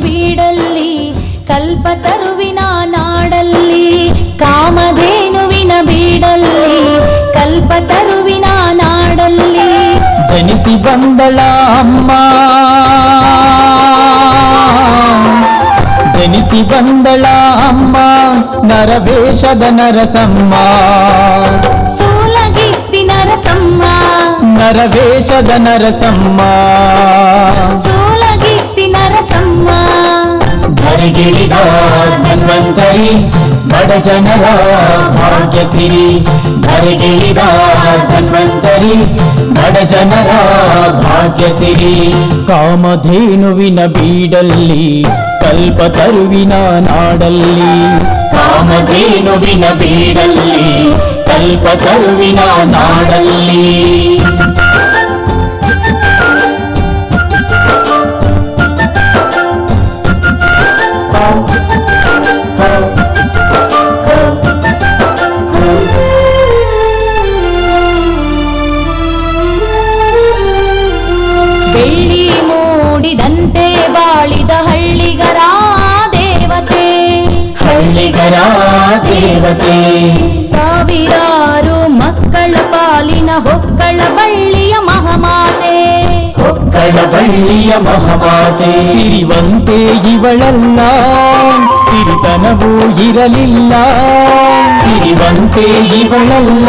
ಬೀಡಲ್ಲಿ ಕಲ್ಪತರುವಿನ ನಾಡಲ್ಲಿ ಕಾಮಧೇನುವಿನ ಬೀಡಲ್ಲಿ ಕಲ್ಪತರುವಿನ ನಾಡಲ್ಲಿ ಜನಿಸಿ ಬಂದಳ ಅಮ್ಮ ಜನಿಸಿ ಬಂದಳ ಅಮ್ಮ ನರವೇಷದ ನರಸಮ್ಮ ಸೂಲಗಿತ್ತಿ ನರಸಮ್ಮ ನರವೇಷದ ನರಸಮ್ಮ ಸೂಲಗಿತ್ತಿ ನರಸಮ್ಮ ಧರೆಗಿಳಿದ ಧನ್ವಂತರಿ ಬಡ ಜನರ ಭಾಗ್ಯ ಸಿರಿ ಧರೆಗಿಳಿದ ಧನ್ವಂತರಿ ಬಡ ಜನರ ಭಾಗ್ಯ ಸಿರಿ ಕಾಮಧೇನುವಿನ ಬೀಡಲ್ಲಿ ಕಲ್ಪತರುವಿನ ನಾಡಲ್ಲಿ ಕಾಮಧೇನುವಿನ ಬೀಡಲ್ಲಿ ಕಲ್ಪತರುವಿನ ನಾಡಲ್ಲಿ ಬೆಳ್ಳಿ ಮೂಡಿದಂತೆ ಬಾಳಿದ ಹಳ್ಳಿಗರ ದೇವತೆ ಹಳ್ಳಿಗರ ದೇವತೆ ಸಾವಿರಾರು ಮಕ್ಕಳ ಪಾಲಿನ ಹೊಕ್ಕಳ ಬಳ್ಳಿಯ ಮಹಾಮಾತೆ ಹೊಕ್ಕಳ ಬಳ್ಳಿಯ ಮಹಾಮಾತೆ ಸಿರಿವಂತೆ ಇವಳಲ್ಲ ಸಿರಿತನವೂ ಇರಲಿಲ್ಲ ಸಿರಿವಂತೆ ಇವಳಲ್ಲ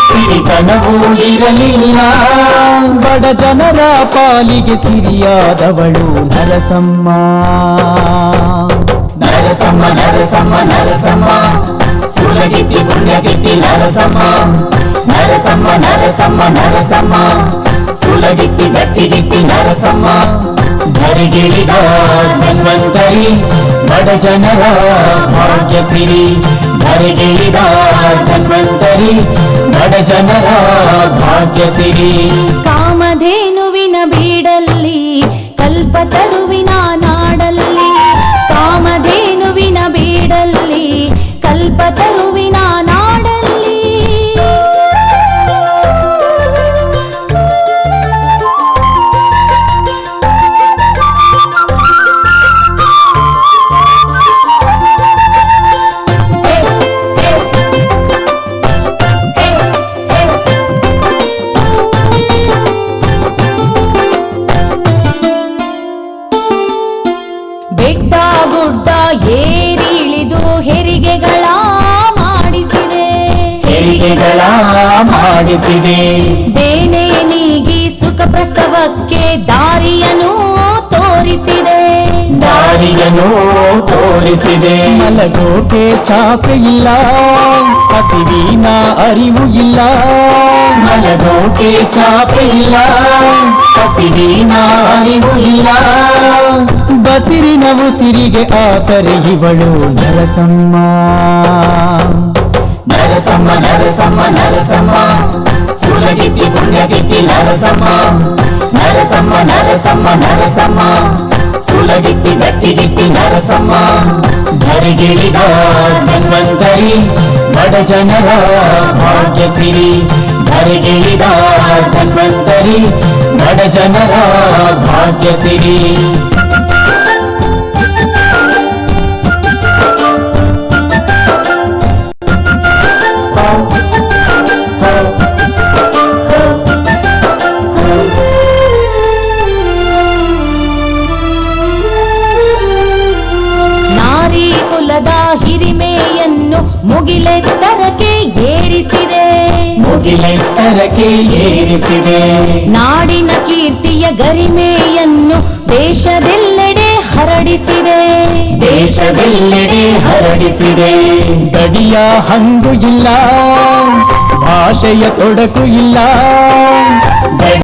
ಸಿರಿತನವೂ ಇರಲಿಲ್ಲ ಬಡ ಜನರ ಪಾಲಿಗೆ ಸಿರಿಯಾದವಳು ನರಸಮ್ಮ ನರಸಮ್ಮ ನರಸಮ್ಮ ನರಸಮ್ಮ ಸುಲಗಿತ್ತಿ ಪುಣ್ಯಗಿತ್ತಿ ನರಸಮ್ಮ ನರಸಮ್ಮ ನರಸಮ್ಮ ನರಸಮ್ಮ ಸುಲಗಿತ್ತಿ ಗಟ್ಟಿಗಿತ್ತಿ ನರಸಮ್ಮ ಧರೆಗಿಳಿದ ಧನ್ವಂತರಿ ಬಡ ಜನರ ಭಾಗ್ಯ ಸಿರಿ ಧರೆಗಿಳಿದ ಧನ್ವಂತರಿ ಬಡ ಜನರ ಭಾಗ್ಯ ಸಿರಿ ಕಾಮಧೇನುವಿನ ಬೀಡಲ್ಲಿ ಕಲ್ಪತರುವಿನ ನಾಡಲ್ಲಿ ಕಾಮಧೇನುವಿನ ಬೀಡಲ್ಲಿ ಕಲ್ಪತರುವಿನ ನಾಡಲ್ಲಿ ಬೆಟ್ಟ ಗುಡ್ಡ ಏರಿ ಇಳಿದು ಹೆರಿಗೆಗಳ ಮಾಡಿಸಿದೆ ಹೆರಿಗೆಗಳ ಮಾಡಿಸಿದೆ ಬೇನೆ ನೀಗಿ ಸುಖ ಪ್ರಸವಕ್ಕೆ ದಾರಿಯನ್ನು ತೋರಿಸಿದೆ ದಾರಿಯನ್ನು ತೋರಿಸಿದೆ ಮಲಗೋಕೆ ಚಾಪೆ ಇಲ್ಲ ಹಸಿವಿನ ಅರಿವು ಇಲ್ಲ ಮಲಗೋಕೆ ಚಾಪೆ ಇಲ್ಲ ಹಸಿವಿನ ಅರಿವು ಇಲ್ಲ ಬಸಿರಿನ ಉಸಿರಿಗೆ ಆಸರೆ ಇವಳು ನರಸಮ್ಮ ನರಸಮ್ಮ ನರಸಮ್ಮ ನರಸಮ್ಮ ಸುಲಗಿತ್ತಿ ಪುಣ್ಯಗಿತ್ತಿ ನರಸಮ್ಮ ನರಸಮ್ಮ ನರಸಮ್ಮ ನರಸಮ್ಮ ಸುಲಗಿತ್ತಿ ಗಟ್ಟಿಗಿತ್ತಿ ನರಸಮ್ಮ ಧರೆಗಿಳಿದ ಧನ್ವಂತರಿ ಬಡ ಜನರ ಭಾಗ್ಯ ಸಿರಿ ಧರೆಗಿಳಿದ ಧನ್ವಂತರಿ ಬಡ ಜನರ ಭಾಗ್ಯ ಸಿರಿ ನಾರಿ ಕುಲದ ಹಿರಿಮೆಯನ್ನು ಮುಗಿಲೆತ್ತರಕ್ಕೆ ಏರಿಸಿದೆ ಮುಗಿಲೆತ್ತರಕ್ಕೆ ಏರಿಸಿದೆ ನಾಡಿನ ಕೀರ್ತಿಯ ಗರಿಮೆಯನ್ನು ದೇಶದೆಲ್ಲೆಡೆ ಹರಡಿಸಿದೆ ದೇಶದೆಲ್ಲೆಡೆ ಹರಡಿಸಿದೆ ಗಡಿಯ ಹಂಗು ಇಲ್ಲ ಭಾಷೆಯ ತೊಡಕು ಇಲ್ಲ